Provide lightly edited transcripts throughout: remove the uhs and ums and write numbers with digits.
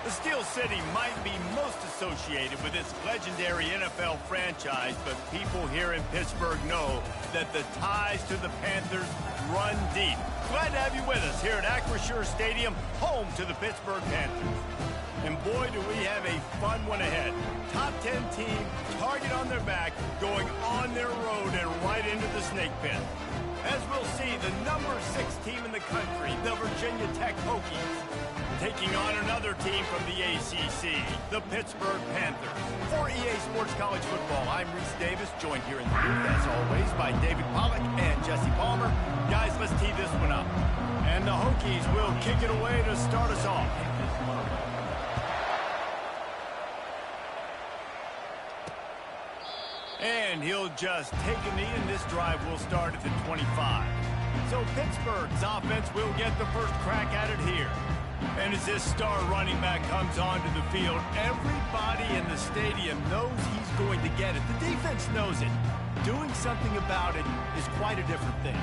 The Steel City might be most associated with this legendary NFL franchise, but people here in Pittsburgh know that the ties to the Panthers run deep. Glad to have you with us here at Acrisure Stadium, home to the Pittsburgh Panthers. And boy, do we have a fun one ahead. Top 10 team, target on their back, going on their road and right into the snake pit. As we'll see, the number 6 team in the country, the Virginia Tech Hokies, taking on another team from the ACC, the Pittsburgh Panthers. For EA Sports College Football, I'm Reese Davis, joined here in the booth, as always, by David Pollack and Jesse Palmer. Guys, let's tee this one up. And the Hokies will kick it away to start us off. And he'll just take a knee, and this drive will start at the 25. So Pittsburgh's offense will get the first crack at it here. And as this star running back comes onto the field, everybody in the stadium knows he's going to get it. The defense knows it. Doing something about it is quite a different thing.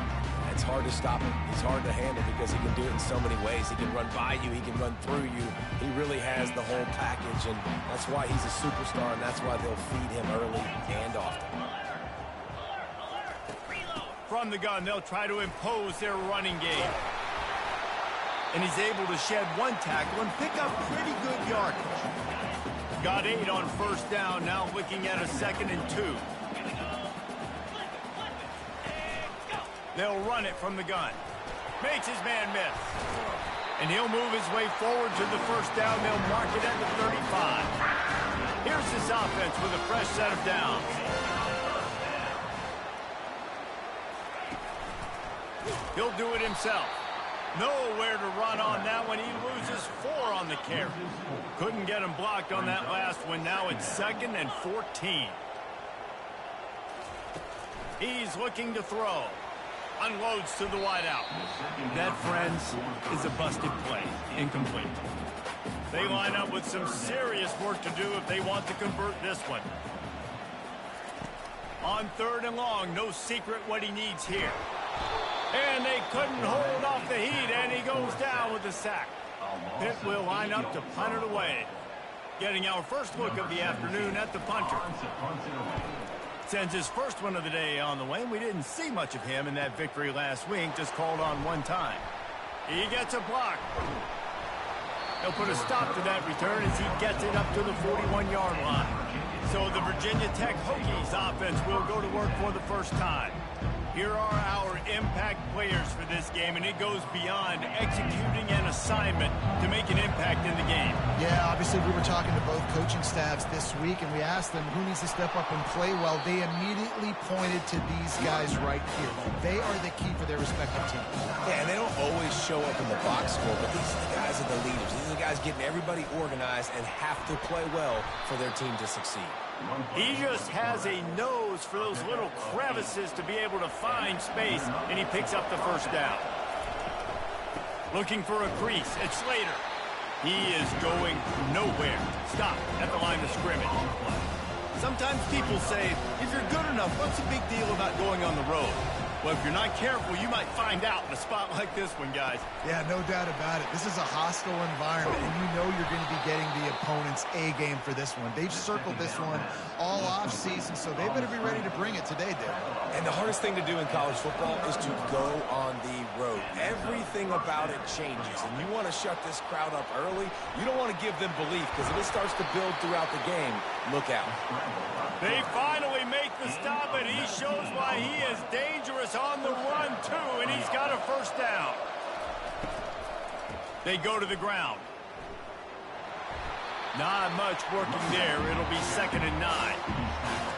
It's hard to stop him. He's hard to handle because he can do it in so many ways. He can run by you. He can run through you. He really has the whole package, and that's why he's a superstar, and that's why they'll feed him early and often. From the gun, they'll try to impose their running game. And he's able to shed one tackle and pick up pretty good yardage. Got 8 on first down, now looking at a 2nd and 2. They'll run it from the gun. Makes his man miss. And he'll move his way forward to the first down. They'll mark it at the 35. Here's this offense with a fresh set of downs. He'll do it himself. Nowhere to run on that one. He loses 4 on the carry. Couldn't get him blocked on that last one. Now it's 2nd and 14. He's looking to throw. Unloads to the wideout. That, friends, is a busted play. Incomplete. They line up with some serious work to do if they want to convert this one. On 3rd and long, no secret what he needs here. And they couldn't hold off the heat, and he goes down with the sack. Pitt will line up to punt it away. Getting our first look of the afternoon at the punter. Sends his first one of the day on the way, and we didn't see much of him in that victory last week, just called on one time. He gets a block. He'll put a stop to that return as he gets it up to the 41-yard line. So the Virginia Tech Hokies offense will go to work for the first time. Here are our impact players for this game, and it goes beyond executing an assignment to make an impact in the game. Yeah, obviously we were talking to both coaching staffs this week, and we asked them who needs to step up and play well. They immediately pointed to these guys right here. They are the key for their respective teams. Yeah, and they don't always show up in the box score, but these are the guys that are the leaders. These are the guys getting everybody organized and have to play well for their team to succeed. He just has a nose for those little crevices to be able to find space, and he picks up the first down. Looking for a crease. It's Slater. He is going nowhere. Stop at the line of scrimmage. Sometimes people say, if you're good enough, what's the big deal about going on the road? Well, if you're not careful, you might find out in a spot like this one, guys. Yeah, no doubt about it. This is a hostile environment, and you know you're going to be getting the opponent's A game for this one. They've circled this one all off-season, so they better be ready to bring it today, Dave. And the hardest thing to do in college football is to go on the road. Everything about it changes, and you want to shut this crowd up early. You don't want to give them belief, because if it starts to build throughout the game, look out. They finally make the stop, and he shows why he is dangerous on the run, too, and he's got a first down. They go to the ground. Not much working there. It'll be 2nd and 9.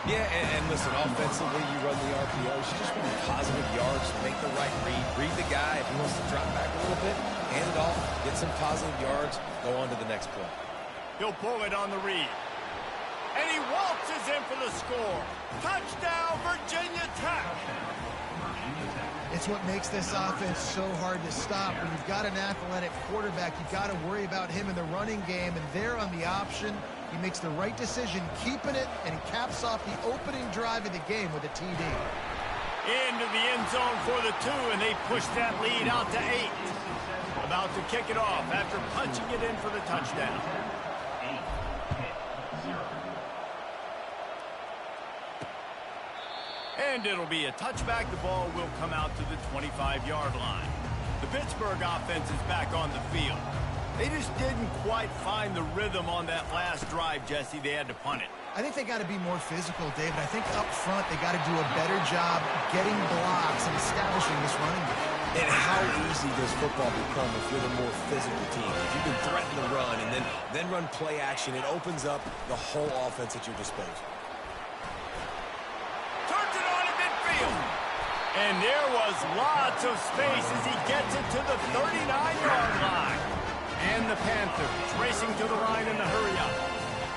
Yeah, and listen, offensively, you run the RPOs. You just want positive yards, make the right read the guy. If he wants to drop back a little bit, hand it off, get some positive yards, go on to the next play. He'll pull it on the read. And he waltzes in for the score. Touchdown, Virginia Tech. It's what makes this offense so hard to stop. When you've got an athletic quarterback, you've got to worry about him in the running game, and there on the option, he makes the right decision, keeping it, and he caps off the opening drive of the game with a TD. Into the end zone for the 2, and they push that lead out to 8. About to kick it off after punching it in for the touchdown. And it'll be a touchback. The ball will come out to the 25-yard line. The Pittsburgh offense is back on the field. They just didn't quite find the rhythm on that last drive, Jesse. They had to punt it. I think they got to be more physical, David. I think up front they got to do a better job getting blocks and establishing this running game. And how easy does football become if you're the more physical team? If you can threaten the run and then run play action, it opens up the whole offense at your disposal. Turns it on in midfield. And there was lots of space as he gets it to the 39-yard line. And the Panthers racing to the line in the hurry-up.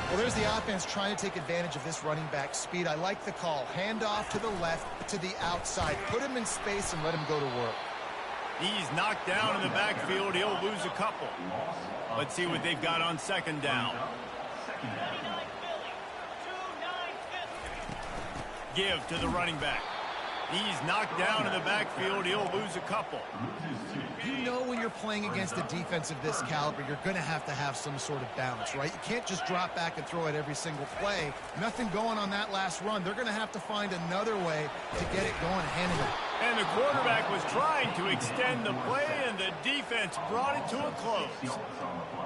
Well, there's the offense trying to take advantage of this running back speed. I like the call. Hand off to the left, to the outside. Put him in space and let him go to work. He's knocked down in the backfield. He'll lose a couple. Let's see what they've got on second down. Give to the running back. He's knocked down in the backfield. He'll lose a couple. You know when you're playing against a defense of this caliber, you're going to have some sort of balance, right? You can't just drop back and throw it every single play. Nothing going on that last run. They're going to have to find another way to get it going and handle it. And the quarterback was trying to extend the play, and the defense brought it to a close.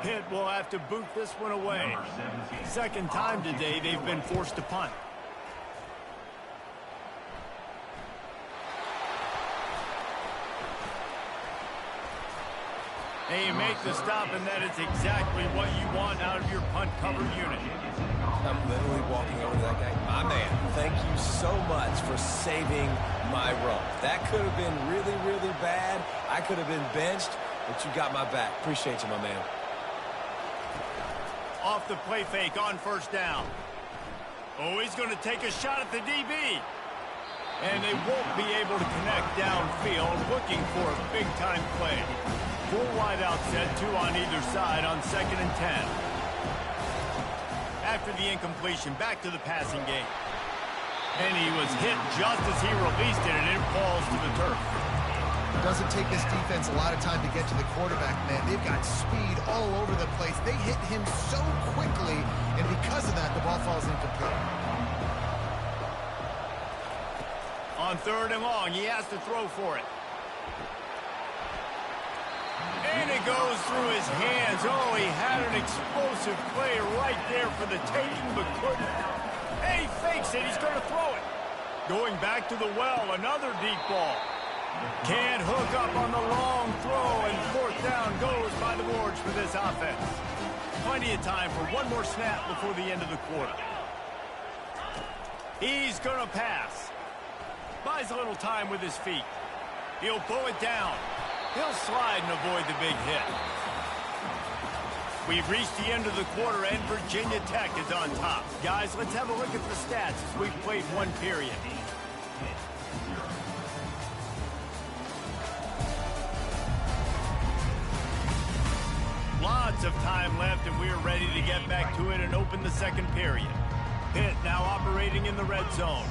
Pitt will have to boot this one away. Second time today they've been forced to punt. They make the stop, and that is exactly what you want out of your punt cover unit. I'm literally walking over to that guy. My man, thank you so much for saving my run. That could have been really, really bad. I could have been benched, but you got my back. Appreciate you, my man. Off the play fake on first down. Oh, he's going to take a shot at the DB. And they won't be able to connect downfield, looking for a big-time play. Full wideout set, two on either side on 2nd and 10. After the incompletion, back to the passing game. And he was hit just as he released it, and it falls to the turf. It doesn't take this defense a lot of time to get to the quarterback, man. They've got speed all over the place. They hit him so quickly, and because of that, the ball falls incomplete. On 3rd and long, he has to throw for it. And it goes through his hands. Oh, he had an explosive play right there for the taking, but couldn't. And he fakes it. He's going to throw it. Going back to the well, another deep ball. Can't hook up on the long throw, and 4th down goes by the boards for this offense. Plenty of time for one more snap before the end of the quarter. He's going to pass. Buys a little time with his feet. He'll pull it down. He'll slide and avoid the big hit. We've reached the end of the quarter, and Virginia Tech is on top. Guys, let's have a look at the stats as we've played one period. Lots of time left, and we're ready to get back to it and open the second period. Pitt now operating in the red zone.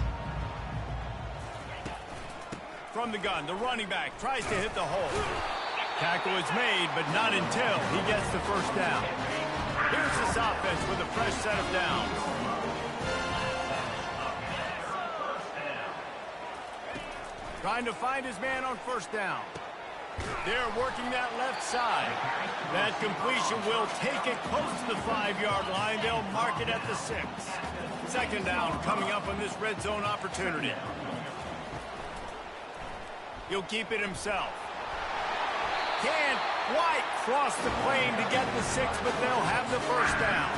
From the gun, the running back tries to hit the hole. Tackle is made, but not until he gets the first down. Here's this offense with a fresh set of downs. Trying to find his man on first down. They're working that left side. That completion will take it close to the 5-yard line. They'll mark it at the 6. 2nd down coming up on this red zone opportunity. He'll keep it himself. Can't quite cross the plane to get the 6, but they'll have the first down.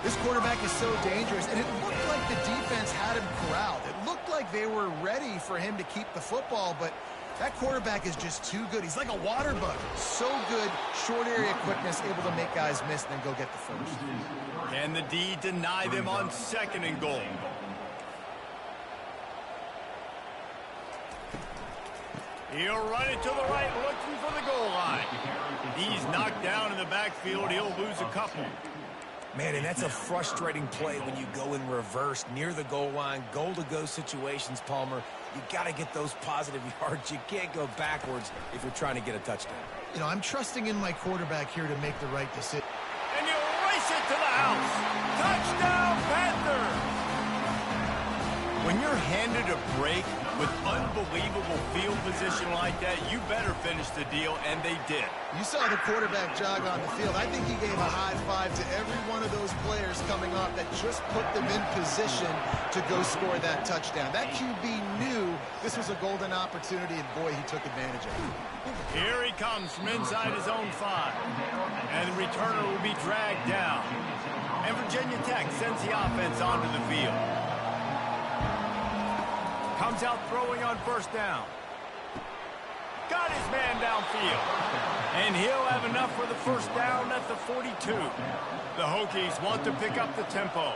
This quarterback is so dangerous, and it looked like the defense had him corralled. It looked like they were ready for him to keep the football, but that quarterback is just too good. He's like a water bug. So good, short area quickness, able to make guys miss and then go get the first. Can the D deny them on 2nd and goal? He'll run it to the right, looking for the goal line. He's knocked down in the backfield. He'll lose a couple. Man, and that's a frustrating play when you go in reverse near the goal line, goal-to-go situations, Palmer. You got to get those positive yards. You can't go backwards if you're trying to get a touchdown. You know, I'm trusting in my quarterback here to make the right decision. And he'll race takes it to the house. Touchdown, Panthers! When you're handed a break with unbelievable field position like that, you better finish the deal, and they did. You saw the quarterback jog on the field. I think he gave a high five to every one of those players coming off that just put them in position to go score that touchdown. That QB knew this was a golden opportunity, and boy, he took advantage of it. Here he comes from inside his own 5. And the returner will be dragged down. And Virginia Tech sends the offense onto the field. Comes out throwing on first down. Got his man downfield. And he'll have enough for the first down at the 42. The Hokies want to pick up the tempo.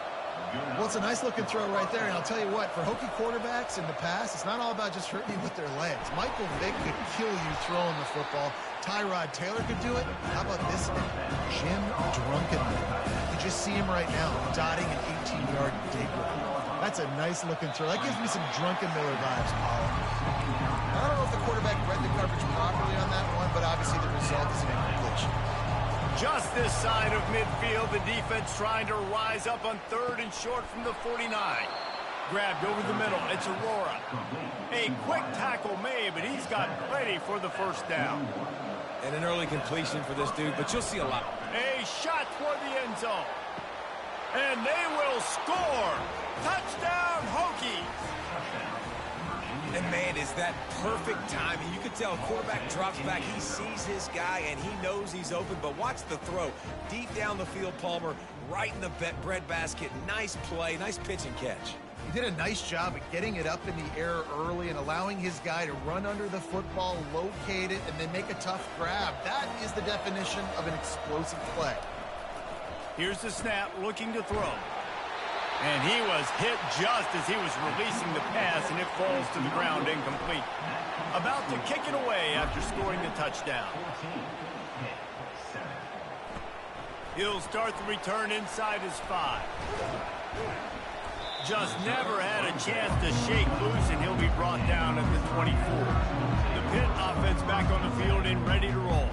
Well, it's a nice-looking throw right there, and I'll tell you what, for Hokie quarterbacks in the past, it's not all about just hurting you with their legs. Michael Vick could kill you throwing the football. Tyrod Taylor could do it. How about this name? Jim Drunkenmiller. You just see him right now, dotting an 18-yard dig route. That's a nice-looking throw. That gives me some Drunkenmiller vibes, Paul. I don't know if the quarterback read the coverage properly on that one, but obviously the result is an incompletion. Just this side of midfield, the defense trying to rise up on 3rd and short from the 49. Grabbed over the middle, it's Aurora. A quick tackle made, but he's got plenty for the first down. And an early completion for this dude, but you'll see a lot. A shot toward the end zone. And they will score. Touchdown, Hokies. And, man, is that perfect timing. You can tell a quarterback drops back. He sees his guy, and he knows he's open. But watch the throw. Deep down the field, Palmer, right in the breadbasket. Nice play, nice pitch and catch. He did a nice job at getting it up in the air early and allowing his guy to run under the football, locate it, and then make a tough grab. That is the definition of an explosive play. Here's the snap, looking to throw. And he was hit just as he was releasing the pass, and it falls to the ground incomplete. About to kick it away after scoring the touchdown. He'll start the return inside his 5. Just never had a chance to shake loose, and he'll be brought down at the 24. The Pitt offense back on the field and ready to roll.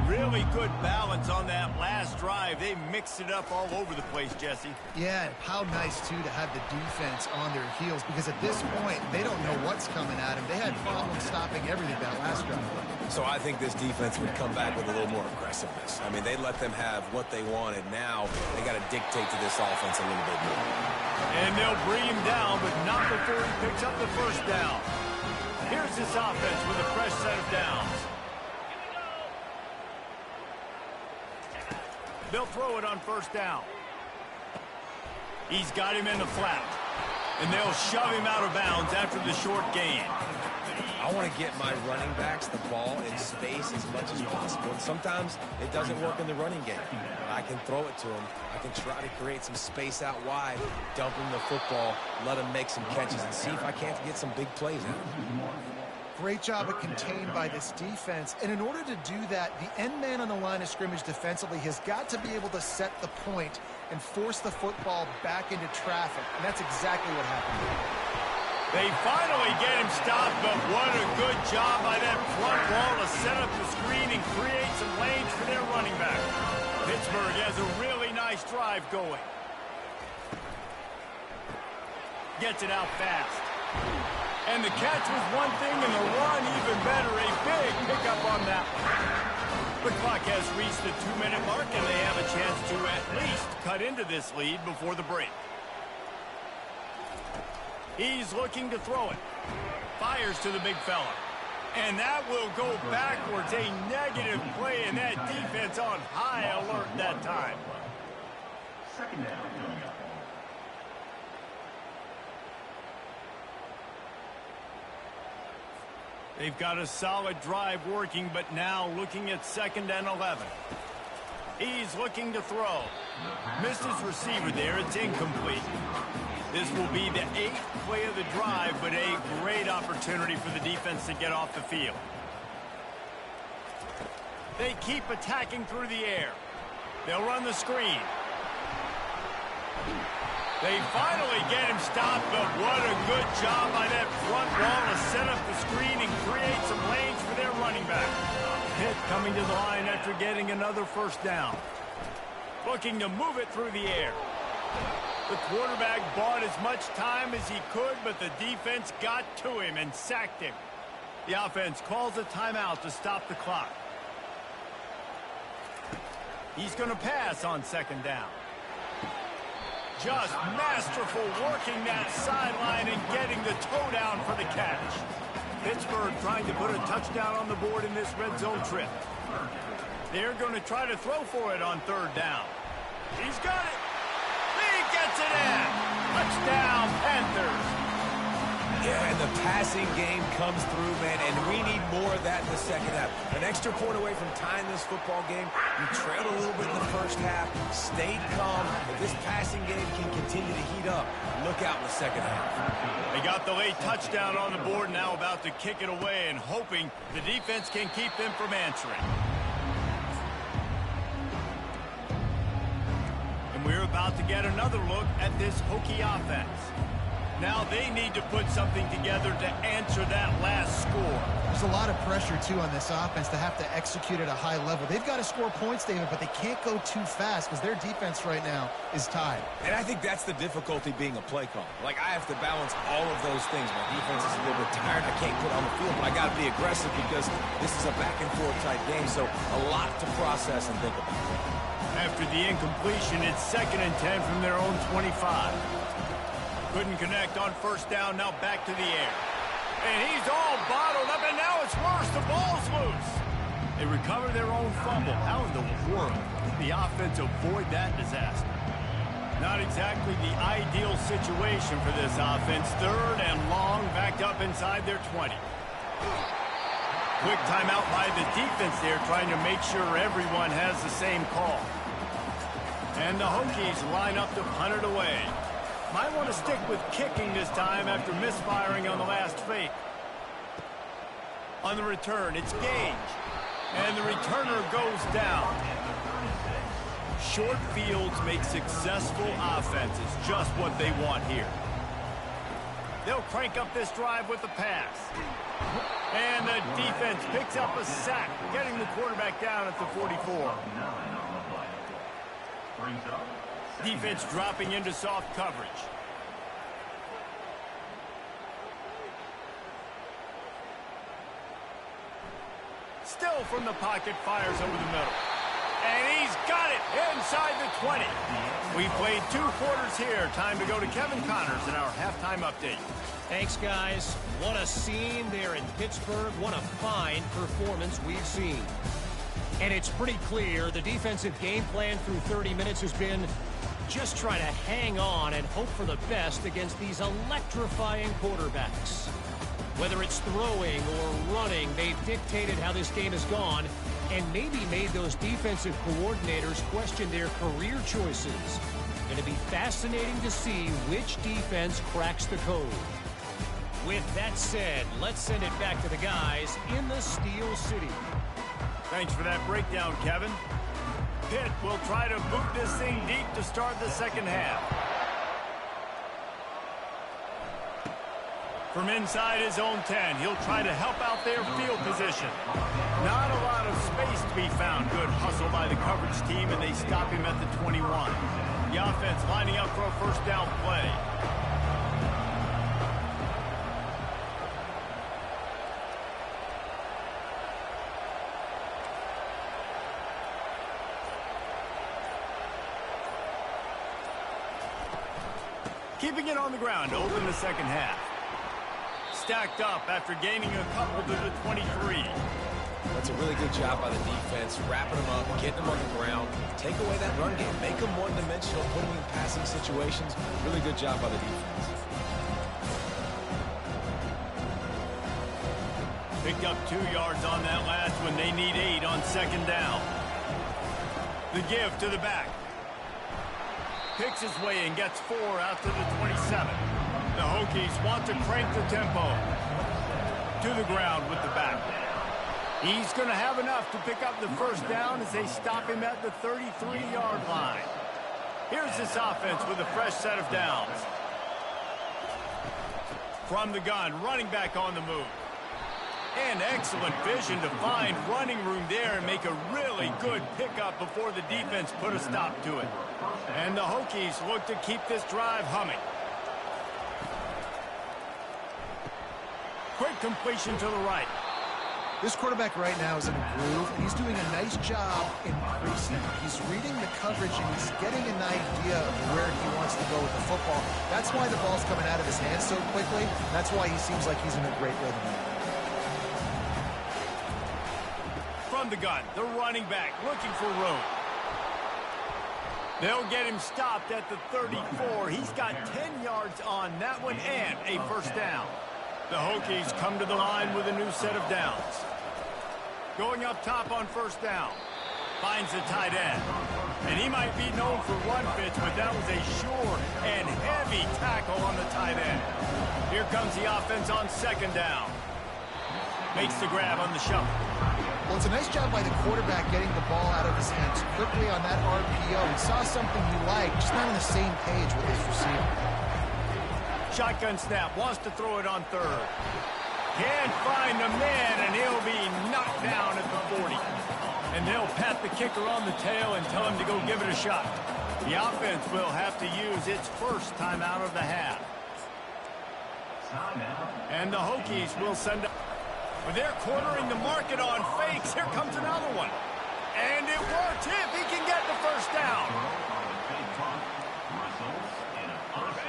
Really good balance on that last drive. They mixed it up all over the place, Jesse. Yeah, and how nice, too, to have the defense on their heels, because at this point, they don't know what's coming at them. They had problems stopping everything that last drive. So I think this defense would come back with a little more aggressiveness. I mean, they let them have what they wanted. Now they got to dictate to this offense a little bit more. And they'll bring him down, but not before he picks up the first down. Here's this offense with a fresh set of downs. They'll throw it on first down. He's got him in the flat. And they'll shove him out of bounds after the short gain. I want to get my running backs the ball in space as much as possible. And sometimes it doesn't work in the running game. I can throw it to him. I can try to create some space out wide, dump him the football, let him make some catches, and see if I can't get some big plays out of him. Great job at contained by this defense. And in order to do that, the end man on the line of scrimmage defensively has got to be able to set the point and force the football back into traffic. And that's exactly what happened here. They finally get him stopped, but what a good job by that front wall to set up the screen and create some lanes for their running back. Pittsburgh has a really nice drive going. Gets it out fast. And the catch was one thing, and the run even better. A big pickup on that one. The clock has reached the 2-minute mark, and they have a chance to at least cut into this lead before the break. He's looking to throw it. Fires to the big fella. And that will go backwards. A negative play, and that defense on high alert that time. Second down. They've got a solid drive working, but now looking at 2nd and 11. He's looking to throw. Missed his receiver there. It's incomplete. This will be the 8th play of the drive, but a great opportunity for the defense to get off the field. They keep attacking through the air. They'll run the screen. They finally get him stopped, but what a good job by that front wall to set up the screen and create some lanes for their running back. Pitt coming to the line after getting another first down. looking to move it through the air. The quarterback bought as much time as he could, but the defense got to him and sacked him. The offense calls a timeout to stop the clock. He's going to pass on second down. Just masterful working that sideline and getting the toe down for the catch. Pittsburgh trying to put a touchdown on the board in this red zone trip. They're going to try to throw for it on third down. He's got it. He gets it in. Touchdown, Panthers. Yeah, and the passing game comes through, man, and we need more of that in the second half. An extra point away from tying this football game. We trailed a little bit in the first half, stayed calm. If this passing game can continue to heat up, look out in the second half. They got the late touchdown on the board, now about to kick it away and hoping the defense can keep them from answering. And we're about to get another look at this Hokie offense. Now they need to put something together to answer that last score. There's a lot of pressure, too, on this offense to have to execute at a high level. They've got to score points, David, but they can't go too fast because their defense right now is tied. And I think that's the difficulty being a play call. Like, I have to balance all of those things. My defense is a little bit tired. I can't put on the field, but I got to be aggressive because this is a back-and-forth type game, so a lot to process and think about. After the incompletion, it's 2nd and 10 from their own 25. Couldn't connect on first down, now back to the air. And he's all bottled up, and now it's worse. The ball's loose. They recover their own fumble. How in the world did the offense avoid that disaster? Not exactly the ideal situation for this offense. 3rd and long, backed up inside their 20. Quick timeout by the defense there, trying to make sure everyone has the same call. And the Hokies line up to punt it away. Might want to stick with kicking this time after misfiring on the last fake. On the return, it's Gage. And the returner goes down. Short fields make successful offenses just what they want here. They'll crank up this drive with the pass. And the defense picks up a sack, getting the quarterback down at the 44. Defense dropping into soft coverage. Still from the pocket, fires over the middle. And he's got it inside the 20. We played 2 quarters here. Time to go to Kevin Connors in our halftime update. Thanks, guys. What a scene there in Pittsburgh. What a fine performance we've seen. And it's pretty clear the defensive game plan through 30 minutes has been just try to hang on and hope for the best against these electrifying quarterbacks. Whether it's throwing or running, they've dictated how this game has gone and maybe made those defensive coordinators question their career choices. Going to be fascinating to see which defense cracks the code. With that said, let's send it back to the guys in the Steel City. Thanks for that breakdown, Kevin. Pitt will try to boot this thing deep to start the second half. From inside his own 10, he'll try to help out their field position. Not a lot of space to be found. Good hustle by the coverage team, and they stop him at the 21. The offense lining up for a first down play. Keeping it on the ground to open the second half. Stacked up after gaining a couple to the 23. That's a really good job by the defense, wrapping them up, getting them on the ground. Take away that run game. Make them one-dimensional, put them in passing situations. Really good job by the defense. Picked up 2 yards on that last one. They need 8 on second down. The give to the back. Picks his way and gets 4 out to the 27. The Hokies want to crank the tempo. To the ground with the back. He's going to have enough to pick up the first down as they stop him at the 33-yard line. Here's this offense with a fresh set of downs. From the gun, running back on the move. And excellent vision to find running room there and make a really good pickup before the defense put a stop to it. And the Hokies look to keep this drive humming. Quick completion to the right. This quarterback right now is in a groove, and he's doing a nice job increasing. He's reading the coverage, and he's getting an idea of where he wants to go with the football. That's why the ball's coming out of his hands so quickly. That's why he seems like he's in a great rhythm. From the gun, the running back looking for room. They'll get him stopped at the 34. He's got 10 yards on that one and a first down. The Hokies come to the line with a new set of downs. Going up top on first down. Finds the tight end. And he might be known for run fits, but that was a sure and heavy tackle on the tight end. Here comes the offense on second down. Makes the grab on the shuffle. Well, it's a nice job by the quarterback getting the ball out of his hands quickly on that RPO. He saw something he liked, just not on the same page with his receiver. Shotgun snap, wants to throw it on third. Can't find the man, and he'll be knocked down at the 40. And they'll pat the kicker on the tail and tell him to go give it a shot. The offense will have to use its first timeout of the half. And the Hokies will send up. But they're cornering the market on fakes. Here comes another one. And it worked if he can get the first down.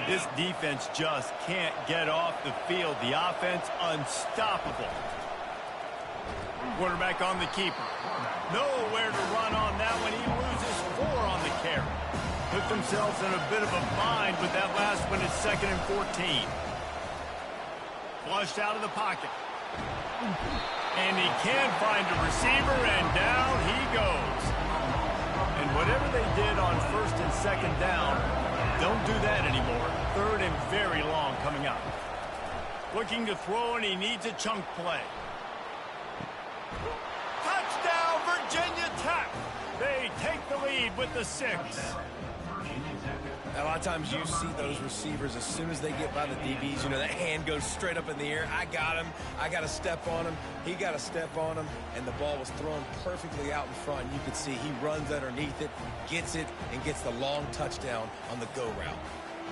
This defense just can't get off the field. The offense unstoppable. Quarterback on the keeper. Nowhere to run on that one. He loses 4 on the carry. Put themselves in a bit of a bind with that last one at 2nd and 14. Flushed out of the pocket. And he can find a receiver, and down he goes. And whatever they did on 1st and 2nd down, don't do that anymore. 3rd and very long coming up. Looking to throw, and he needs a chunk play. Touchdown, Virginia Tech. They take the lead with the 6. A lot of times you see those receivers, as soon as they get by the DBs, you know, that hand goes straight up in the air. I got him. I got to step on him. He got to step on him. And the ball was thrown perfectly out in front. You could see he runs underneath it, gets it, and gets the long touchdown on the go route.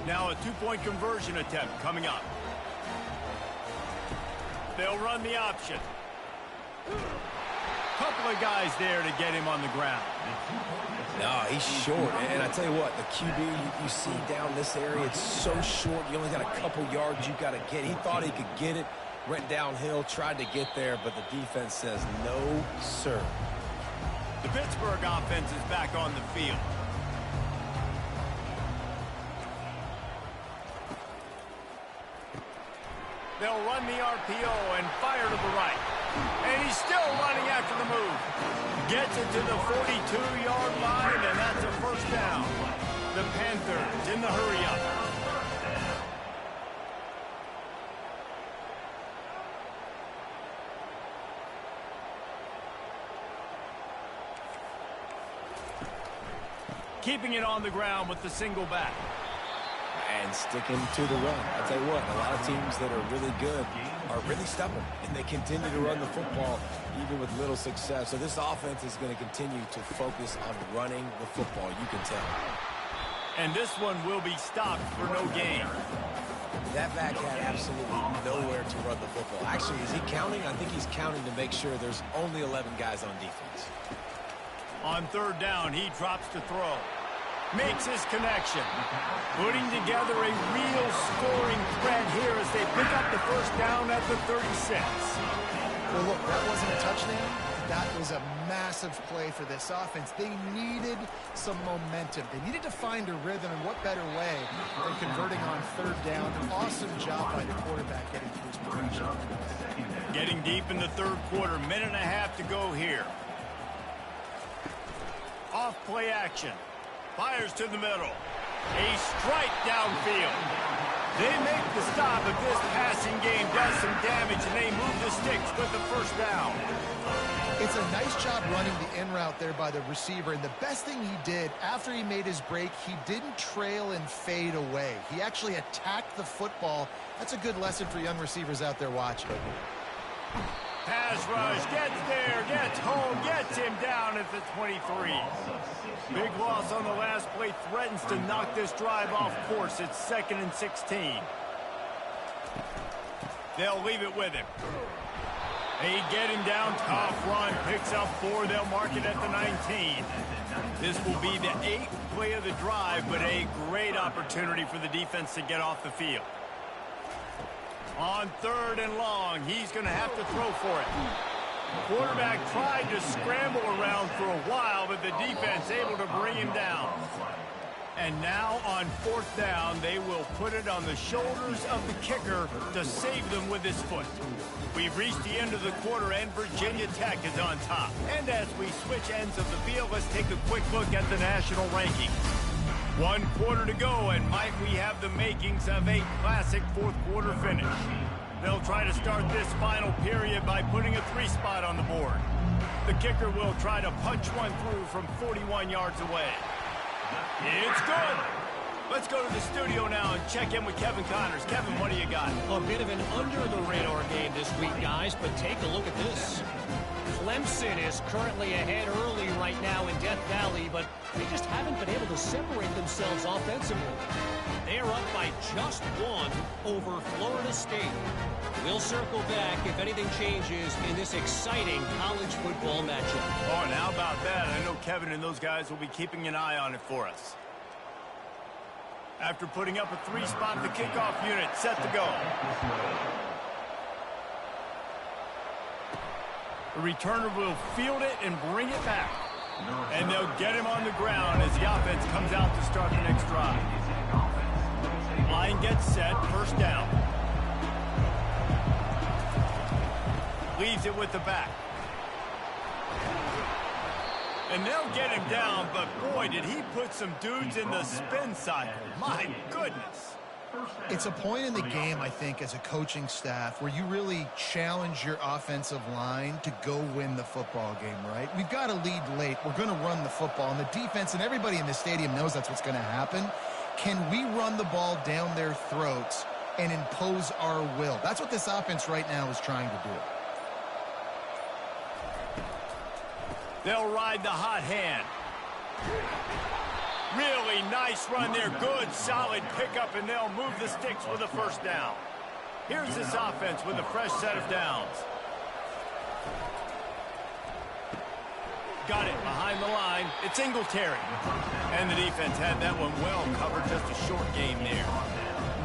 Now a 2-point conversion attempt coming up. They'll run the option. Couple of guys there to get him on the ground. No, he's short. And I tell you what, the QB you see down this area, it's so short. You only got a couple yards you got to get. He thought he could get it, went downhill, tried to get there, but the defense says no, sir. The Pittsburgh offense is back on the field. They'll run the RPO and fire to the right. And he's still running after the move. Gets it to the 42-yard line, and that's a first down. The Panthers in the hurry-up. Keeping it on the ground with the single back. And sticking to the run. I'll tell you what, a lot of teams that are really good are really stubborn, and they continue to run the football even with little success. So this offense is going to continue to focus on running the football, you can tell. And this one will be stopped for no gain. That back had absolutely nowhere to run the football. Actually, is he counting? I think he's counting to make sure there's only 11 guys on defense. On 3rd down, he drops to throw. Makes his connection. Putting together a real scoring threat here as they pick up the first down at the 36. Well, look, that wasn't a touchdown. That was a massive play for this offense. They needed some momentum. They needed to find a rhythm, and what better way than converting on 3rd down. An awesome job by the quarterback getting through his progression. Getting deep in the 3rd quarter, minute and a half to go here. Off play action. Fires to the middle. A strike downfield. They make the stop if this passing game does some damage, and they move the sticks with the first down. It's a nice job running the in route there by the receiver, and the best thing he did after he made his break, he didn't trail and fade away. He actually attacked the football. That's a good lesson for young receivers out there watching. pass rush, gets there, gets home, gets him down at the 23. Big loss on the last play, threatens to knock this drive off course. It's 2nd and 16. They'll leave it with him. They get him down, tough run, picks up 4. They'll mark it at the 19. This will be the 8th play of the drive, but a great opportunity for the defense to get off the field. On 3rd and long, he's going to have to throw for it. Quarterback tried to scramble around for a while, but the defense able to bring him down. And now on 4th down, they will put it on the shoulders of the kicker to save them with his foot. We've reached the end of the quarter, and Virginia Tech is on top. And as we switch ends of the field, let's take a quick look at the national rankings. 1 quarter to go, and might we have the makings of a classic 4th quarter finish. They'll try to start this final period by putting a 3 spot on the board. The kicker will try to punch one through from 41 yards away. It's good. Let's go to the studio now and check in with Kevin Connors. Kevin, what do you got? A bit of an under-the-radar game this week, guys, but take a look at this. Clemson is currently ahead early right now in Death Valley, but they just haven't been able to separate themselves offensively. They are up by just 1 over Florida State. We'll circle back if anything changes in this exciting college football matchup. Oh, and how about that? I know Kevin and those guys will be keeping an eye on it for us. After putting up a 3 spot, the kickoff unit set to go. The returner will field it and bring it back. And they'll get him on the ground as the offense comes out to start the next drive. Line gets set, 1st down. Leaves it with the back. And they'll get him down, but boy, did he put some dudes in the spin cycle. My goodness. It's a point in the game, I think, as a coaching staff where you really challenge your offensive line to go win the football game, right? We've got to lead late. We're going to run the football, and the defense and everybody in the stadium knows that's what's going to happen. Can we run the ball down their throats and impose our will? That's what this offense right now is trying to do. They'll ride the hot hand. Really nice run there. Good, solid pickup, and they'll move the sticks with a 1st down. Here's this offense with a fresh set of downs. Got it behind the line. It's Singletary. And the defense had that one well covered. Just a short game there.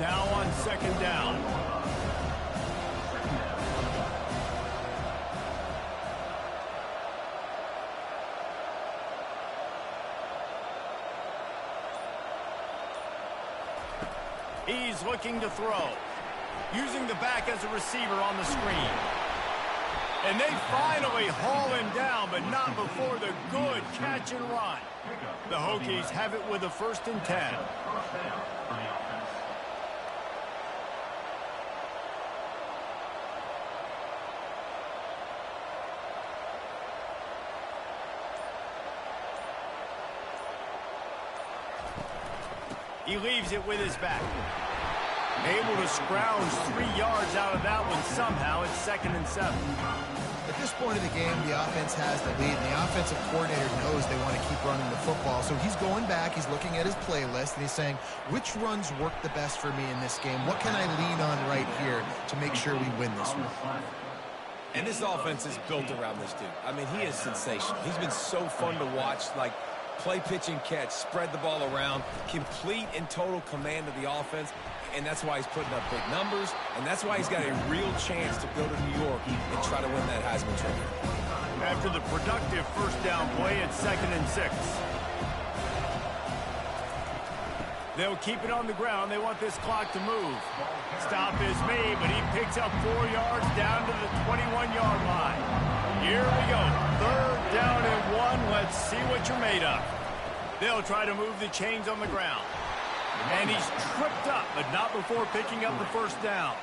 Now on 2nd down. He's looking to throw. Using the back as a receiver on the screen. And they finally haul him down, but not before the good catch and run. The Hokies have it with a 1st and 10. He leaves it with his back. Able to scrounge 3 yards out of that one somehow. It's 2nd and 7. At this point of the game, the offense has the lead, and the offensive coordinator knows they want to keep running the football. So he's going back, he's looking at his playlist, and he's saying, which runs work the best for me in this game? What can I lean on right here to make sure we win this one? And this offense is built around this dude. I mean, he is sensational. He's been so fun to watch, like play, pitch, and catch, spread the ball around, complete and total command of the offense, and that's why he's putting up big numbers, and that's why he's got a real chance to go to New York and try to win that Heisman Trophy. After the productive 1st down play, it's 2nd and 6. They'll keep it on the ground. They want this clock to move. Stop is made, but he picks up 4 yards down to the 21-yard line. Here we go. 3rd down and 1. Let's see what you're made of. They'll try to move the chains on the ground. And he's tripped up, but not before picking up the 1st down.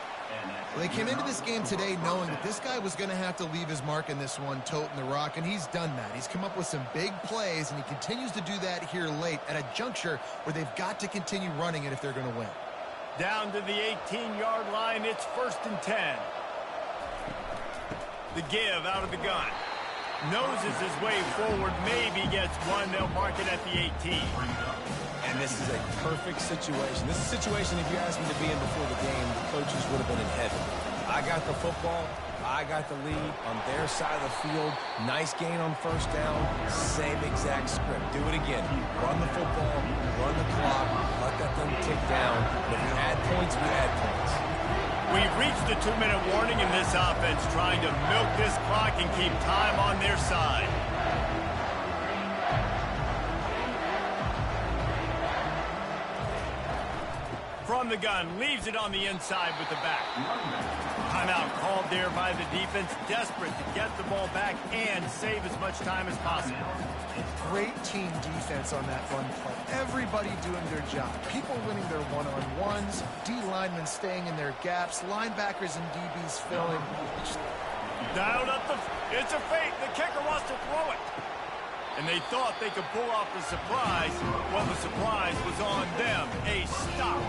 Well, they came into this game today knowing that this guy was going to have to leave his mark in this one, toting the rock, and he's done that. He's come up with some big plays, and he continues to do that here late at a juncture where they've got to continue running it if they're going to win. Down to the 18-yard line, it's 1st and 10. The give out of the gun. Noses his way forward, maybe gets one. They'll mark it at the 18. And this is a perfect situation. This is a situation, if you asked me to be in before the game, the coaches would have been in heaven. I got the football. I got the lead on their side of the field. Nice gain on first down. Same exact script. Do it again. Run the football, run the clock, let that thing tick down. If we add points, we add points. We've reached the 2-minute warning in this offense, trying to milk this clock and keep time on their side. From the gun, leaves it on the inside with the back. Timeout called there by the defense, desperate to get the ball back and save as much time as possible. Great team defense on that run play. Everybody doing their job. People winning their one-on-ones, D linemen staying in their gaps, linebackers and DBs filling. Dialed up it's a fake. The kicker wants to throw it. And they thought they could pull off the surprise. Well, the surprise was on them. A stop.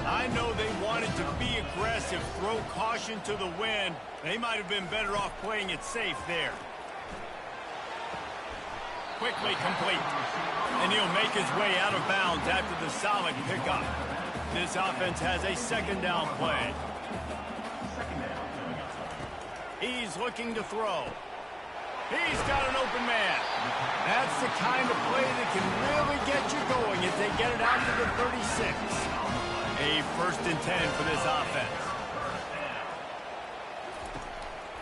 I know they wanted to be aggressive, throw caution to the wind. They might have been better off playing it safe there. Quickly complete. And he'll make his way out of bounds after the solid pickup. This offense has a second down play. He's looking to throw. He's got an open man. That's the kind of play that can really get you going if they get it out to the 36. A 1st and 10 for this offense.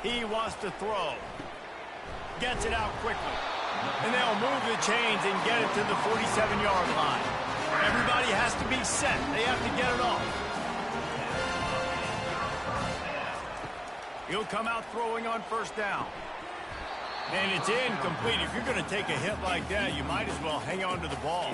He wants to throw. Gets it out quickly. And they'll move the chains and get it to the 47-yard line. Everybody has to be set. They have to get it off. He'll come out throwing on first down. And it's incomplete. If you're going to take a hit like that, you might as well hang on to the ball.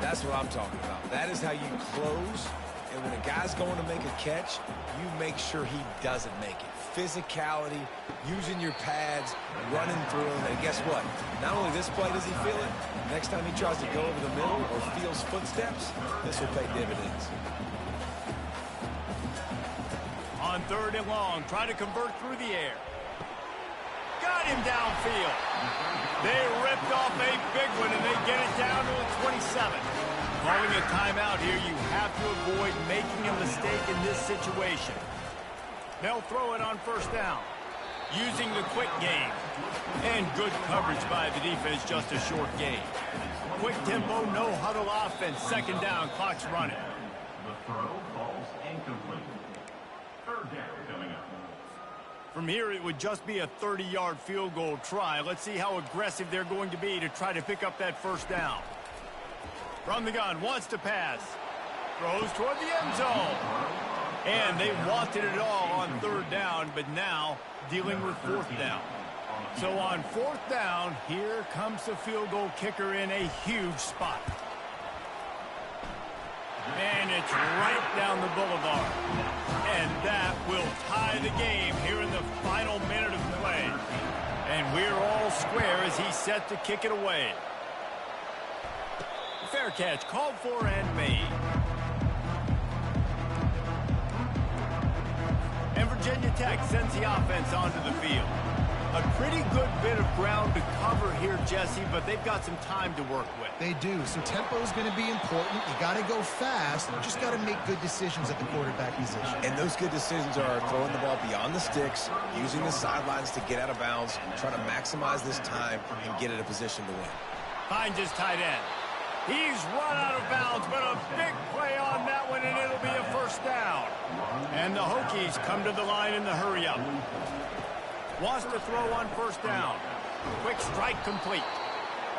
That's what I'm talking about. That is how you close. And when a guy's going to make a catch, you make sure he doesn't make it. Physicality, using your pads, running through him. And guess what? Not only this play does he feel it, next time he tries to go over the middle or feels footsteps, this will pay dividends. On 3rd and long, try to convert through the air. Got him downfield. They ripped off a big one, and they get it down to the 27. Calling a timeout here, you have to avoid making a mistake in this situation. They'll throw it on first down, using the quick game. And good coverage by the defense, just a short gain. Quick tempo, no huddle offense. 2nd down, clock's running. The throw falls incomplete. 3rd down coming up. From here, it would just be a 30-yard field goal try. Let's see how aggressive they're going to be to try to pick up that first down. From the gun, wants to pass. Throws toward the end zone. And they wanted it all on 3rd down, but now dealing with 4th down. So on 4th down, here comes the field goal kicker in a huge spot. And it's right down the boulevard. And that will tie the game here in the final minute of play. And we're all square as he's set to kick it away. Fair catch called for and made. And Virginia Tech sends the offense onto the field. A pretty good bit of ground to cover here, Jesse, but they've got some time to work with. They do. So tempo is going to be important. You got to go fast. You just got to make good decisions at the quarterback position. And those good decisions are throwing the ball beyond the sticks, using the sidelines to get out of bounds, trying to maximize this time and get in a position to win. Finds his tight end. He's run out of bounds, but a big play on that one, and it'll be a first down. And the Hokies come to the line in the hurry-up. Wants to throw on first down. Quick strike complete.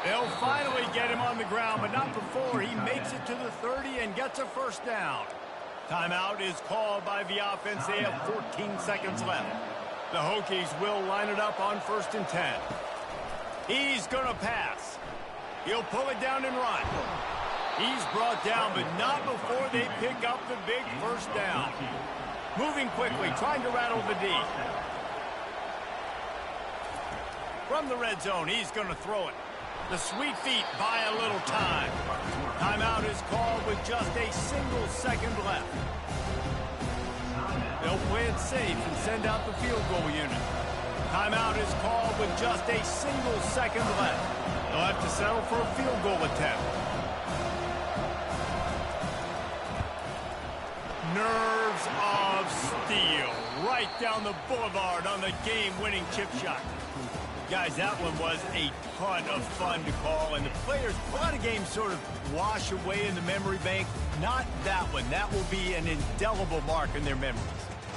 They'll finally get him on the ground, but not before he makes it to the 30 and gets a first down. Timeout is called by the offense. They have 14 seconds left. The Hokies will line it up on 1st and 10. He's going to pass. He'll pull it down and run. He's brought down, but not before they pick up the big first down. Moving quickly, trying to rattle the D. From the red zone, he's going to throw it. The sweet feet buy a little time. Timeout is called with just a single second left. They'll play it safe and send out the field goal unit. Timeout is called with just a single second left. They'll have to settle for a field goal attempt. Nerves of steel right down the boulevard on the game-winning chip shot. Guys, that one was a ton of fun to call, and the players, a lot of games sort of wash away in the memory bank. Not that one. That will be an indelible mark in their memories.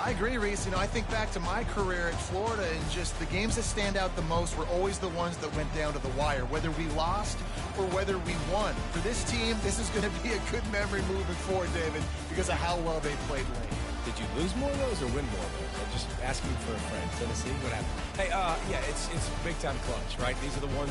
I agree, Reese. I think back to my career at Florida, and just the games that stand out the most were always the ones that went down to the wire, whether we lost or whether we won. For this team, this is going to be a good memory moving forward, David, because of how well they played late. Did you lose more of those or win more of those? I'm just asking for a friend. Tennessee, what happened? Hey, yeah, it's big time clutch, right? These are the ones that